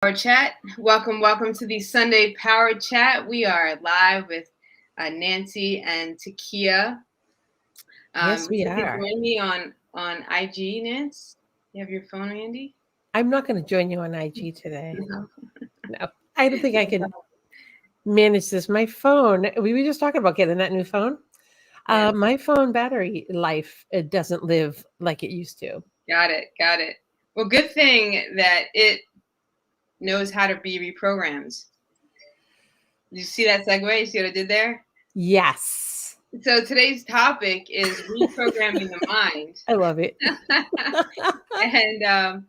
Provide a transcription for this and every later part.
Power Chat. Welcome to the Sunday Power Chat. We are live with Nancy and Takia. Yes, we You can are. join me on IG, Nance. You have your phone handy? I'm not going to join you on IG today. No. No, I don't think I can manage this. My phone, we were just talking about getting that new phone. Yeah, My phone battery life, it doesn't live like it used to. got it. Well, good thing that it knows how to be reprogrammed. You see that segue? You see what I did there? Yes. So today's topic is reprogramming the mind. I love it. And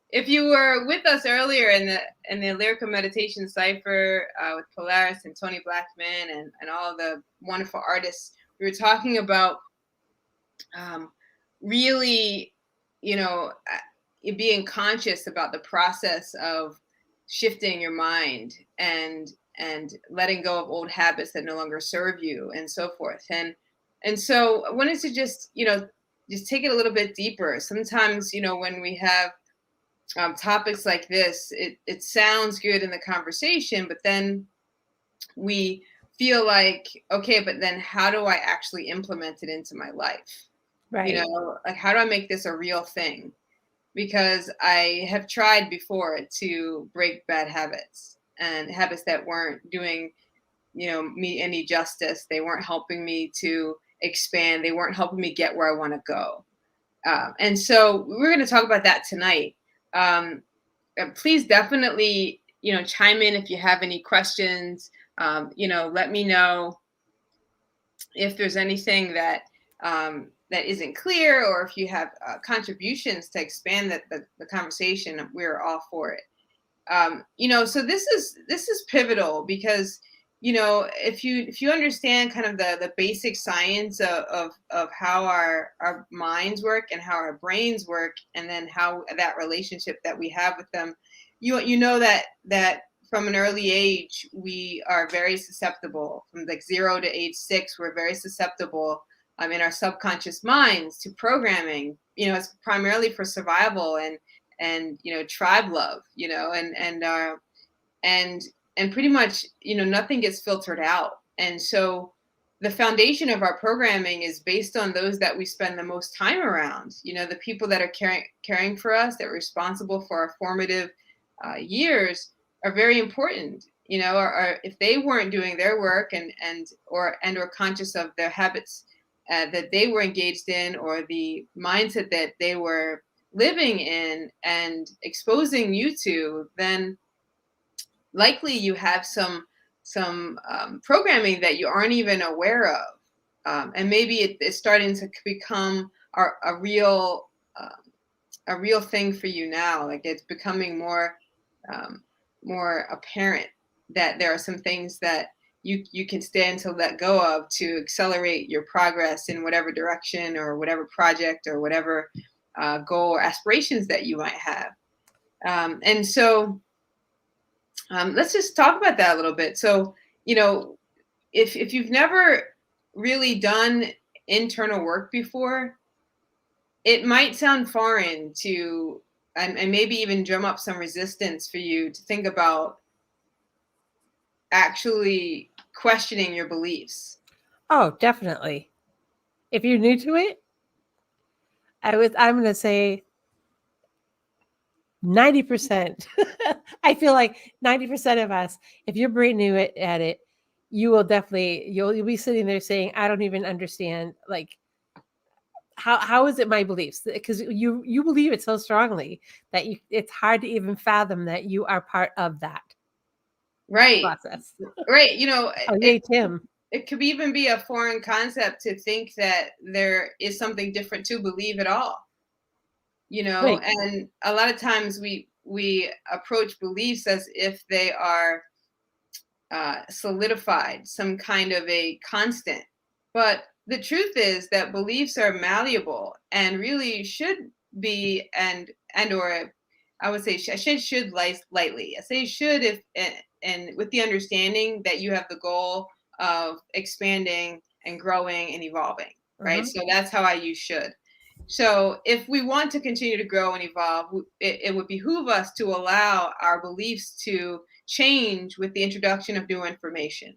if you were with us earlier in the lyrical meditation cipher with Polaris and Tony Blackman and all the wonderful artists, we were talking about really, being conscious about the process of shifting your mind and letting go of old habits that no longer serve you and so forth. And so I wanted to just take it a little bit deeper. Sometimes, when we have topics like this, it sounds good in the conversation, but then we feel like, okay, but then how do I actually implement it into my life? Right. Like, how do I make this a real thing? Because I have tried before to break bad habits and habits that weren't doing, me any justice. They weren't helping me to expand. They weren't helping me get where I want to go. And so we're going to talk about that tonight. Please definitely, chime in if you have any questions. Let me know if there's anything that that isn't clear, or if you have contributions to expand the conversation. We're all for it. So this is pivotal because if you understand kind of the basic science of how our minds work and how our brains work, and then how that relationship that we have with them, you know that from an early age we are very susceptible. From like 0 to age 6, we're very susceptible in our subconscious minds to programming. It's primarily for survival and tribe love, and pretty much nothing gets filtered out. And so the foundation of our programming is based on those that we spend the most time around, the people that are caring for us, that are responsible for our formative years, are very important. Or if they weren't doing their work or conscious of their habits that they were engaged in, or the mindset that they were living in and exposing you to, then likely you have some programming that you aren't even aware of, and maybe it's starting to become a real thing for you now. Like, it's becoming more apparent that there are some things that you can stand to let go of to accelerate your progress in whatever direction or whatever project or whatever goal or aspirations that you might have. And so let's just talk about that a little bit. So, if you've never really done internal work before, it might sound foreign to, and maybe even drum up some resistance for you to think about actually questioning your beliefs. Oh, definitely. If you're new to it, I'm going to say 90%. I feel like 90% of us, if you're brand new at it, you will definitely, you'll be sitting there saying, I don't even understand, like, how is it my beliefs? Because you believe it so strongly that it's hard to even fathom that you are part of that Right. process. Right. Oh, yay, Tim. It could even be a foreign concept to think that there is something different to believe at all. Right. And a lot of times we approach beliefs as if they are solidified, some kind of a constant. But the truth is that beliefs are malleable and really should be, or I would say I should lightly. I say should if and with the understanding that you have the goal of expanding and growing and evolving, right? So that's how I use should. So if we want to continue to grow and evolve, it would behoove us to allow our beliefs to change with the introduction of new information,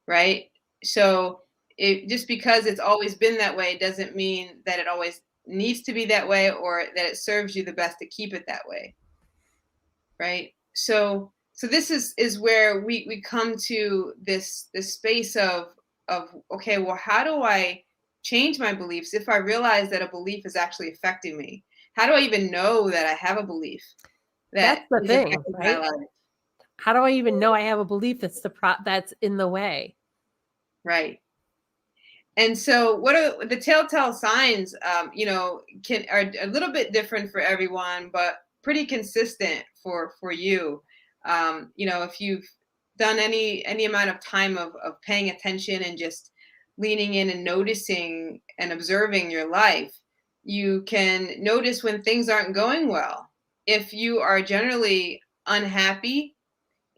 right? So just because it's always been that way doesn't mean that it always needs to be that way or that it serves you the best to keep it that way, right? So this is where we come to this space of okay, well, how do I change my beliefs if I realize that a belief is actually affecting me? How do I even know that I have a belief that That's the is thing, affecting my right? life? How do I even know I have a belief that's in the way? Right. And so, what are the telltale signs? Can are a little bit different for everyone, but pretty consistent for you. If you've done any amount of time of paying attention and just leaning in and noticing and observing your life, you can notice when things aren't going well. If you are generally unhappy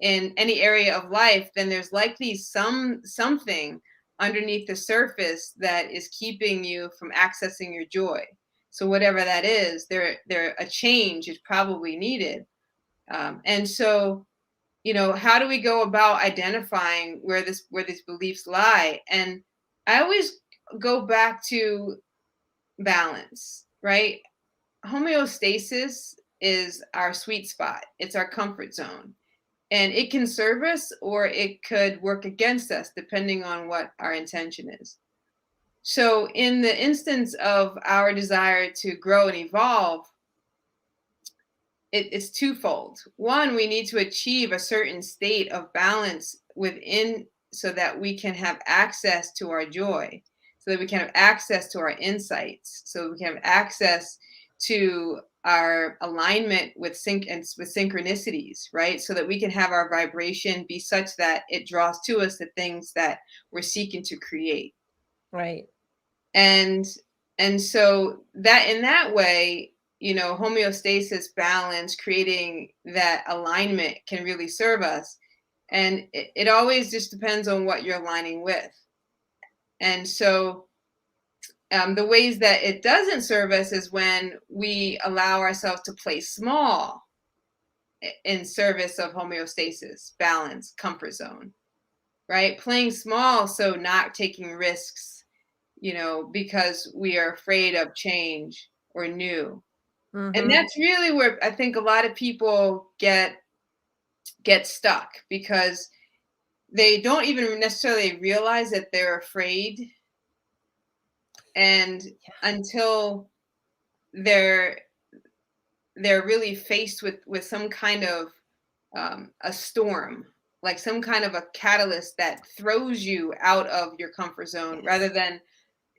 in any area of life, then there's likely something underneath the surface that is keeping you from accessing your joy. So whatever that is, there a change is probably needed. And so, how do we go about identifying where these beliefs lie? And I always go back to balance, right? Homeostasis is our sweet spot. It's our comfort zone, and it can serve us or it could work against us depending on what our intention is. So, in the instance of our desire to grow and evolve, it's twofold. One, we need to achieve a certain state of balance within so that we can have access to our joy, so that we can have access to our insights, so we can have access to our alignment with with synchronicities, right? So that we can have our vibration be such that it draws to us the things that we're seeking to create. Right. and and so that in that way, homeostasis, balance, creating that alignment can really serve us. And it always just depends on what you're aligning with. And so the ways that it doesn't serve us is when we allow ourselves to play small in service of homeostasis, balance, comfort zone, right? Playing small, so not taking risks, because we are afraid of change or new. And that's really where I think a lot of people get stuck, because they don't even necessarily realize that they're afraid, and until they're really faced with some kind of a storm, like some kind of a catalyst that throws you out of your comfort zone, rather than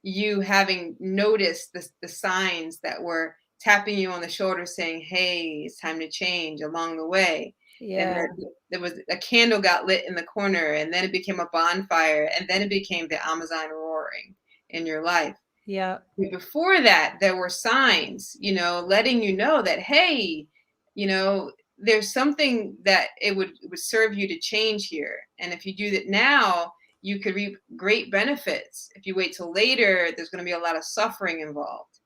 you having noticed the signs that were tapping you on the shoulder saying, hey, it's time to change along the way. And Yeah. then there was a candle got lit in the corner, and then it became a bonfire, and then it became the Amazon roaring in your life. Yeah. Before that, there were signs, letting you know that, hey, there's something that it would serve you to change here. And if you do that now, you could reap great benefits. If you wait till later, there's going to be a lot of suffering involved,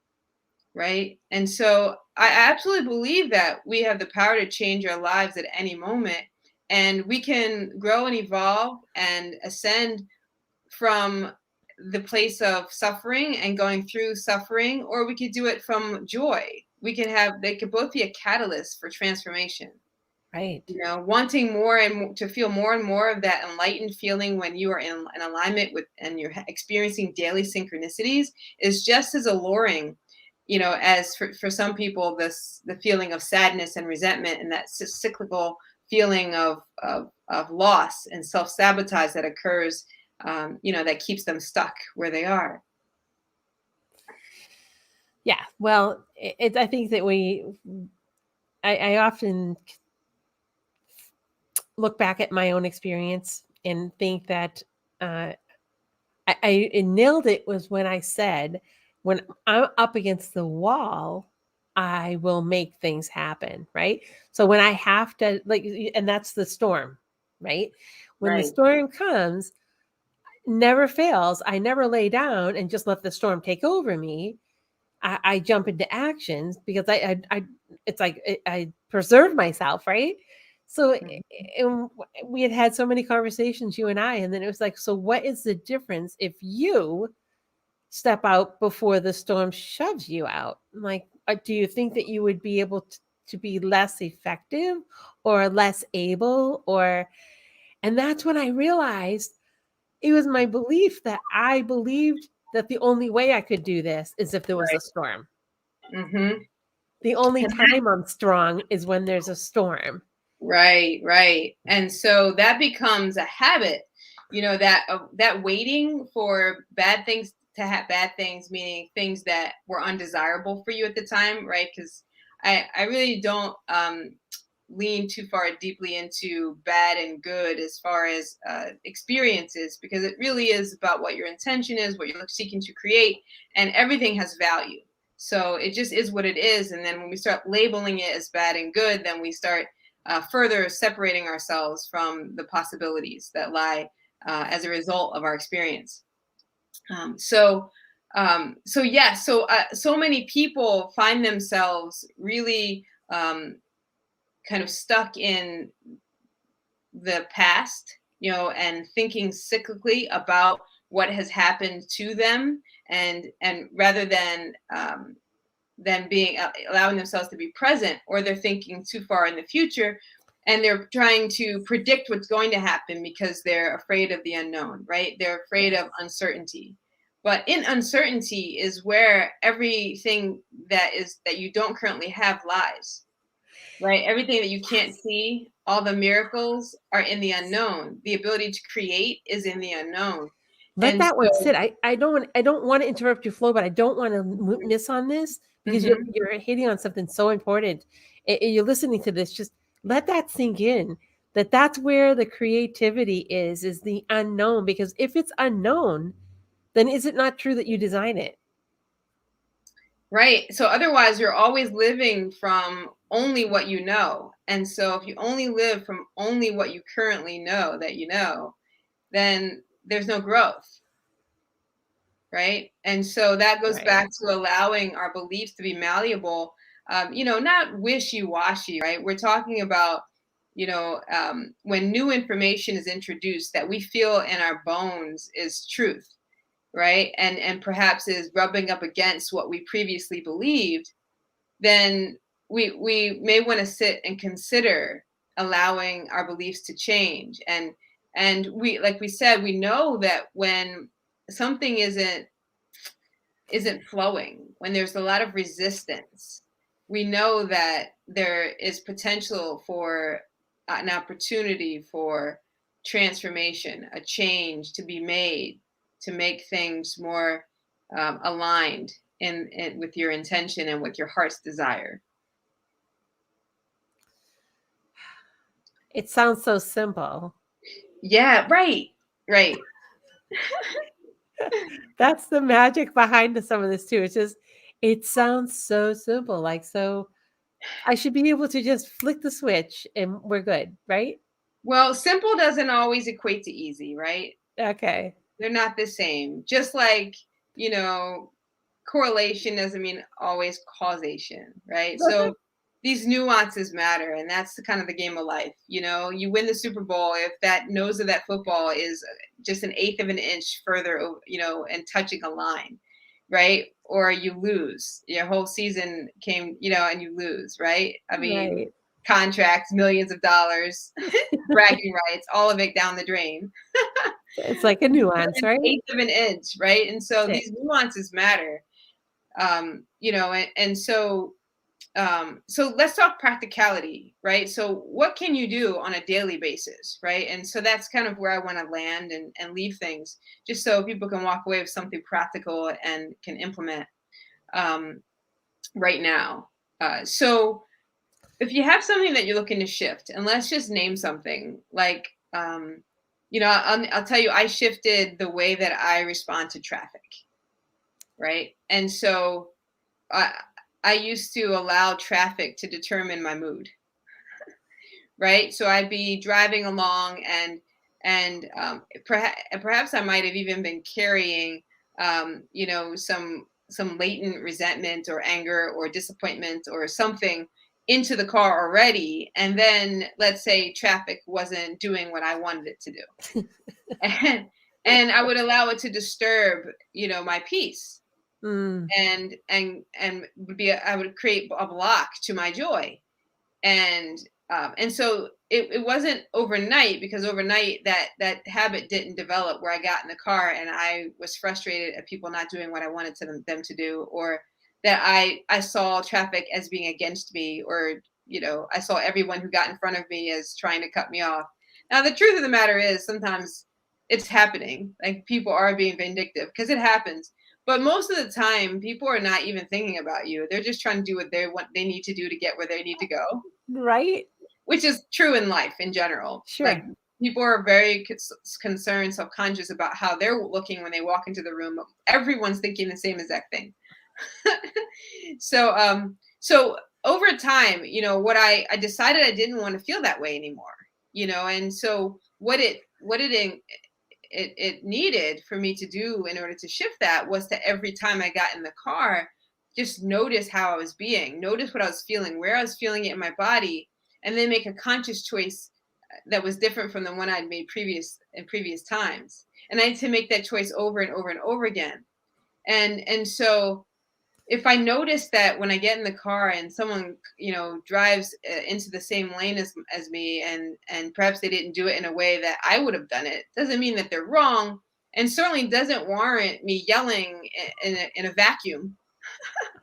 right? And so I absolutely believe that we have the power to change our lives at any moment, and we can grow and evolve and ascend from the place of suffering and going through suffering, or we could do it from joy. They could both be a catalyst for transformation. Right. Wanting more and to feel more and more of that enlightened feeling when you are in an alignment with and you're experiencing daily synchronicities is just as alluring, as for some people, the feeling of sadness and resentment and that cyclical feeling of loss and self-sabotage that occurs, that keeps them stuck where they are. Yeah. Well, I think that I often look back at my own experience and think that I nailed it was when I said, when I'm up against the wall, I will make things happen. Right. So when I have to, and that's the storm, right? When the Right. storm comes, never fails. I never lay down and just let the storm take over me. I jump into actions because I it's like I preserve myself, right? So and we had so many conversations, you and I, and then it was like, so what is the difference if you step out before the storm shoves you out? Like, do you think that you would be able to be less effective or less able? Or, and that's when I realized it was my belief that I believed that the only way I could do this is if there was a Right. storm. Mm-hmm. The only time I'm strong is when there's a storm. Right, right. And so that becomes a habit, that waiting for bad things to have bad things, meaning things that were undesirable for you at the time, right? Because I really don't lean too far deeply into bad and good as far as experiences, because it really is about what your intention is, what you're seeking to create, and everything has value. So it just is what it is. And then when we start labeling it as bad and good, then we start further separating ourselves from the possibilities that lie as a result of our experience. So many people find themselves really kind of stuck in the past, and thinking cyclically about what has happened to them, and rather than being allowing themselves to be present, or they're thinking too far in the future, and they're trying to predict what's going to happen because they're afraid of the unknown, right? They're afraid of uncertainty. But in uncertainty is where everything that you don't currently have lies, right? Everything that you can't see, all the miracles are in the unknown. The ability to create is in the unknown. Let And that one so, sit. I don't want to interrupt your flow, but I don't want to miss on this because mhm. you're hitting on something so important. And you're listening to this. Just let that sink in. That's where the creativity is the unknown. Because if it's unknown, then is it not true that you design it? Right. So otherwise, you're always living from only what you know. And so if you only live from only what you currently know that you know, then there's no growth. Right. And so that goes Right. back to allowing our beliefs to be malleable, not wishy washy. Right. We're talking about, when new information is introduced that we feel in our bones is truth, right? And perhaps is rubbing up against what we previously believed, then we may want to sit and consider allowing our beliefs to change. And we, like we said, we know that when something isn't flowing, when there's a lot of resistance, we know that there is potential for an opportunity for transformation, a change to be made, to make things more aligned in with your intention and with your heart's desire. It sounds so simple. Yeah, right, right. That's the magic behind some of this too. It's just it sounds so simple. Like, so I should be able to just flick the switch and we're good, right? Well, simple doesn't always equate to easy, right? Okay. They're not the same. Just like, you know, correlation doesn't mean always causation, right? So these nuances matter, and that's the kind of the game of life. You win the Super Bowl if that nose of that football is just an eighth of an inch further, and touching a line, right? Or you lose. Your whole season came, and you lose, right? I mean, Right. contracts, millions of dollars, bragging rights, all of it down the drain. It's like a nuance, An right? eighth of an inch, right? And so That's it. these nuances matter. And so let's talk practicality, right? So what can you do on a daily basis, right? And so that's kind of where I want to land and leave things, just so people can walk away with something practical and can implement um, right now. So if you have something that you're looking to shift, and let's just name something like, I'll tell you, I shifted the way that I respond to traffic, right? And so I used to allow traffic to determine my mood, right? So I'd be driving along, and perhaps I might have even been carrying, some some latent resentment or anger or disappointment or something into the car already, and then let's say traffic wasn't doing what I wanted it to do, and I would allow it to disturb, my peace, Mm, and I would create a block to my joy. And so it wasn't overnight, because overnight that habit didn't develop where I got in the car and I was frustrated at people not doing what I wanted them to do, or that I saw traffic as being against me, or I saw everyone who got in front of me as trying to cut me off. Now the truth of the matter is sometimes it's happening, like people are being vindictive, because it happens. But most of the time people are not even thinking about you. They're just trying to do what they need to do to get where they need to go, right? which is true in life in general. Like, Sure. people are very concerned, self-conscious about how they're looking when they walk into the room. Everyone's thinking the same exact thing. So over time, what I decided I didn't want to feel that way anymore. And so it needed for me to do in order to shift that was to, every time I got in the car, just notice how I was being, notice what I was feeling, where I was feeling it in my body, and then make a conscious choice that was different from the one I'd made in previous times. And I had to make that choice over and over and over again. And so if I notice that when I get in the car and someone, drives into the same lane as me, and perhaps they didn't do it in a way that I would have done it, doesn't mean that they're wrong, and certainly doesn't warrant me yelling in a vacuum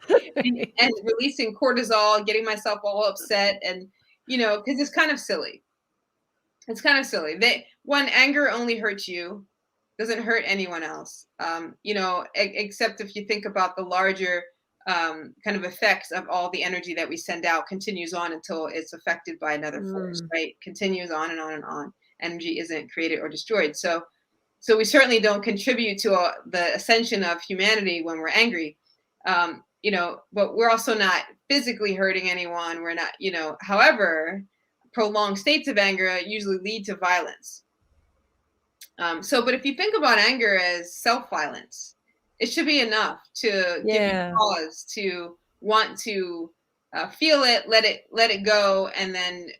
and releasing cortisol, getting myself all upset, and because it's kind of silly. It's kind of silly. Anger only hurts you, doesn't hurt anyone else. Except if you think about the larger kind of effects of all the energy that we send out continues on until it's affected by another force, Mm. right? Continues on and on and on. Energy isn't created or destroyed. So we certainly don't contribute to the ascension of humanity when we're angry. But we're also not physically hurting anyone. We're not, however, prolonged states of anger usually lead to violence. But if you think about anger as self-violence, it should be enough to give you Yeah. pause to want to feel it, let it go, and then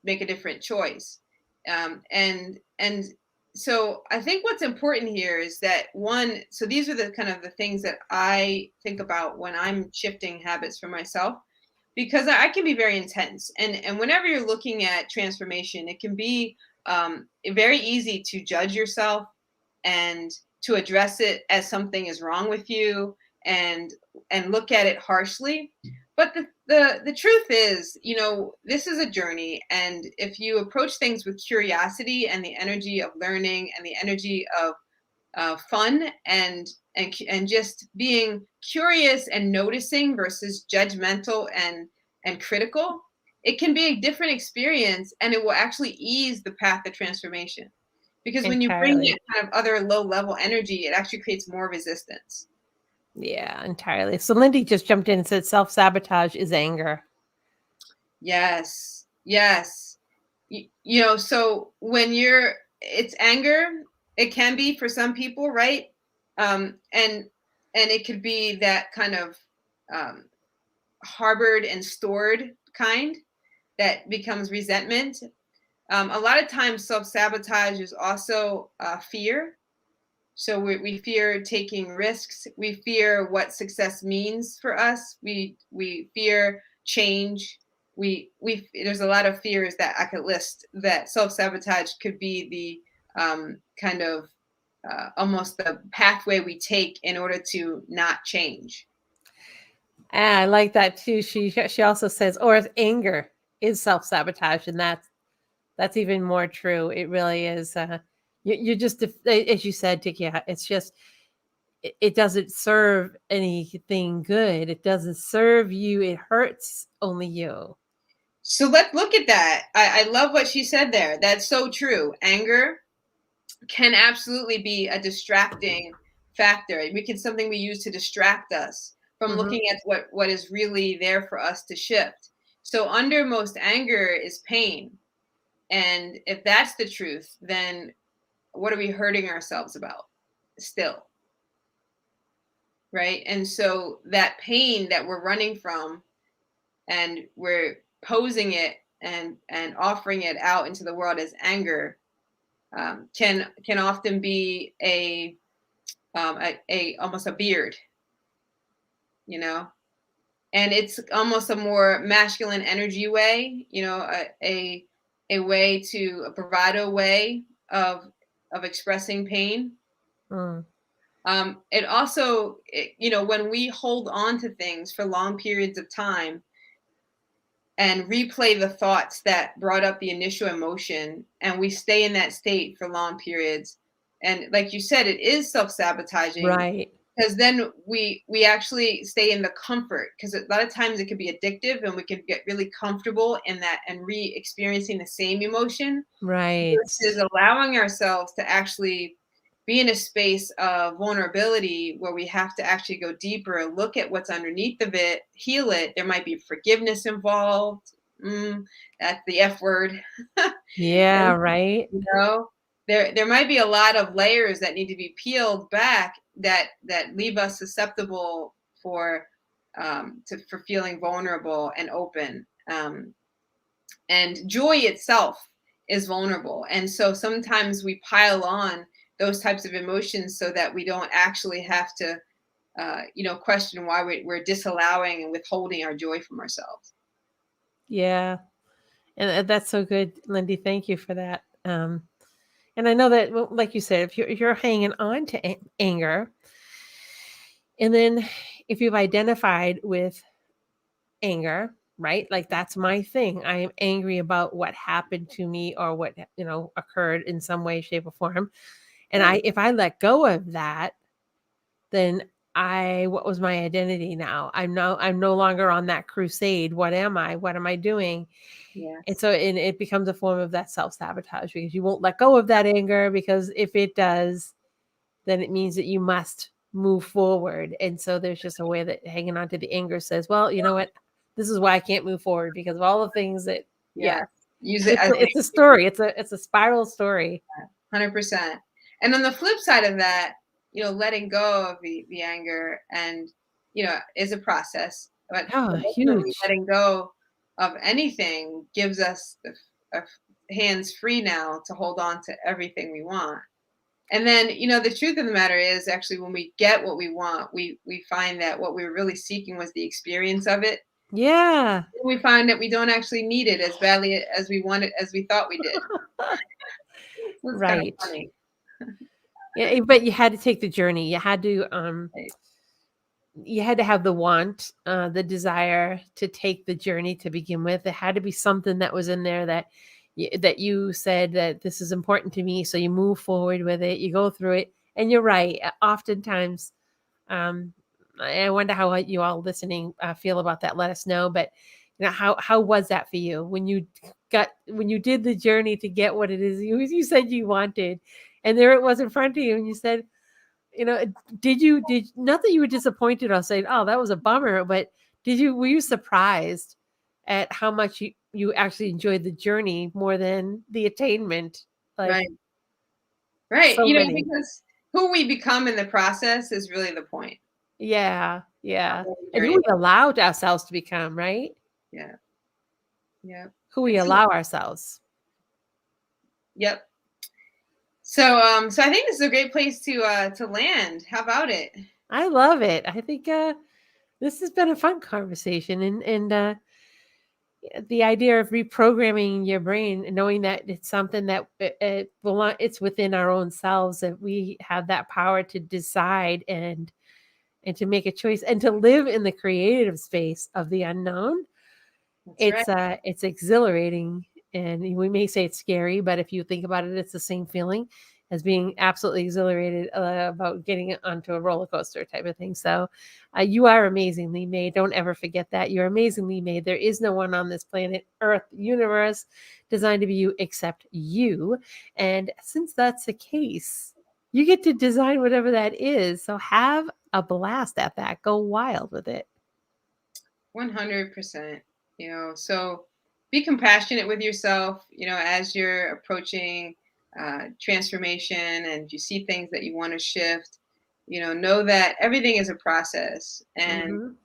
make a different choice. And so I think what's important here is that one. So these are the kind of the things that I think about when I'm shifting habits for myself, because I can be very intense, and whenever you're looking at transformation, it can be very easy to judge yourself and to address it as something is wrong with you, and look at it harshly. But the truth is, this is a journey, and if you approach things with curiosity and the energy of learning and the energy of fun, and just being curious and noticing versus judgmental and critical, it can be a different experience, and it will actually ease the path of transformation. Because when you bring Entirely. that kind of other low level energy, it actually creates more resistance. Yeah, entirely. So Lindy just jumped in and said self-sabotage is anger. Yes, yes. So when it's anger, it can be for some people, right? And it could be that kind of um, harbored and stored kind that becomes resentment. A lot of times, self-sabotage is also fear. So we fear taking risks. We fear what success means for us. We fear change. There's a lot of fears that I could list, that self-sabotage could be the kind of almost the pathway we take in order to not change. And I like that too. She also says, or if anger is self-sabotage, and that's even more true. It really is. You just, as you said, Tiki, it's just it doesn't serve anything good. It doesn't serve you. It hurts only you. So let's look at that. I love what she said there. That's so true. Anger can absolutely be a distracting factor. Something we use to distract us from Hmm. looking at what is really there for us to shift. So undermost anger is pain. And if that's the truth, then what are we hurting ourselves about still? right? And so that pain that we're running from, and we're posing it and offering it out into the world as anger, can often be a almost a beard, you know, and it's almost a more masculine energy way, you know, a way to a bravado way of expressing pain. Mm. It also, you know, when we hold on to things for long periods of time and replay the thoughts that brought up the initial emotion, and we stay in that state for long periods, and like you said, it is self-sabotaging, Right. because then we actually stay in the comfort, because a lot of times it can be addictive and we can get really comfortable in that and re-experiencing the same emotion, Right. versus allowing ourselves to actually be in a space of vulnerability where we have to actually go deeper, look at what's underneath of it, heal it. There might be forgiveness involved. That's the F word. Yeah, And, right. you know, there might be a lot of layers that need to be peeled back that leave us susceptible for for feeling vulnerable and open. And joy itself is vulnerable, and so sometimes we pile on those types of emotions so that we don't actually have to you know, question why we're disallowing and withholding our joy from ourselves. Yeah. And that's so good, Lindy. Thank you for that. And I know that, well, like you said, if you're hanging on to anger, and then if you've identified with anger, right? Like that's my thing. I am angry about what happened to me or what, occurred in some way, shape, or form. And Right. if I let go of that, then what was my identity now? I'm no longer on that crusade. What am I? What am I doing? And Yes. so it becomes a form of that self-sabotage, because you won't let go of that anger, because if it does, then it means that you must move forward. And so there's just a way that hanging on to the anger says, well, you know what? This is why I can't move forward, because of all the things that, yeah, Yes. Use it it's as it's a story. It's a spiral story. 100%. And on the flip side of that, you know, letting go of the anger and, you know, is a process, but Oh, ultimately huge. letting go of anything gives us the hands free now to hold on to everything we want. And then, you know, the truth of the matter is, actually, when we get what we want, we find that what we were really seeking was the experience of it. Yeah. We find that we don't actually need it as badly as we wanted, as we thought we did. So it's kind of Right. funny. Yeah, but you had to take the journey. Right. You had to have the want, the desire to take the journey to begin with. It had to be something that was in there that that you said that this is important to me. So you move forward with it. You go through it, and you're right. Oftentimes, um, I wonder how you all listening feel about that. Let us know. But how was that for you when you did the journey to get what it is you said you wanted, and there it was in front of you, and you said, you know, did not that you were disappointed or saying, "Oh, that was a bummer," but were you surprised at how much you actually enjoyed the journey more than the attainment? Like Right. Right. so You know, many. because who we become in the process is really the point. Yeah, Not yeah. what we And who journey. we allowed ourselves to become, right? Yeah. Yeah. Who we And so, allow ourselves. yep. So so I think this is a great place to land. How about it? I love it. I think this has been a fun conversation, and the idea of reprogramming your brain and knowing that it's something that it's within our own selves, that we have that power to decide and to make a choice and to live in the creative space of the unknown. That's right. It's exhilarating, and we may say it's scary, but if you think about it, it's the same feeling as being absolutely exhilarated about getting onto a roller coaster type of thing. So you are amazingly made. Don't ever forget that. You're amazingly made. There is no one on this planet, earth, universe designed to be you except you. And since that's the case, you get to design whatever that is. So have a blast at that. Go wild with it. 100%. You know, so be compassionate with yourself, you know, as you're approaching transformation and you see things that you want to shift. know that everything is a process, and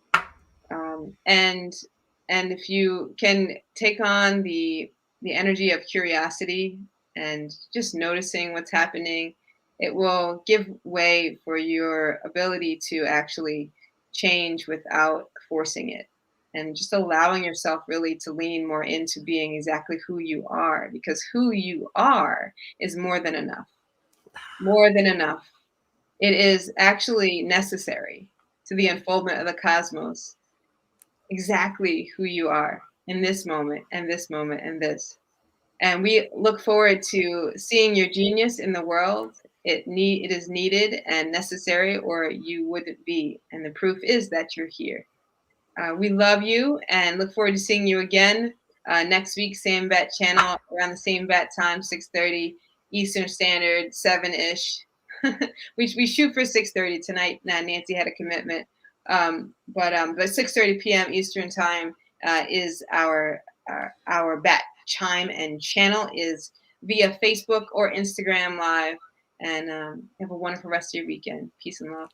Mhm. and if you can take on the energy of curiosity and just noticing what's happening, it will give way for your ability to actually change without forcing it, and just allowing yourself really to lean more into being exactly who you are, because who you are is more than enough. More than enough. It is actually necessary to the unfoldment of the cosmos, exactly who you are in this moment and this moment and this. And we look forward to seeing your genius in the world. It is needed and necessary, or you wouldn't be. And the proof is that you're here. We love you and look forward to seeing you again next week, same bat channel, around the same bat time, 6:30 Eastern Standard, 7-ish. We shoot for 6:30 tonight. Now Nancy had a commitment, but 6:30 p.m. Eastern time is our bat chime, and channel is via Facebook or Instagram Live. And have a wonderful rest of your weekend. Peace and love.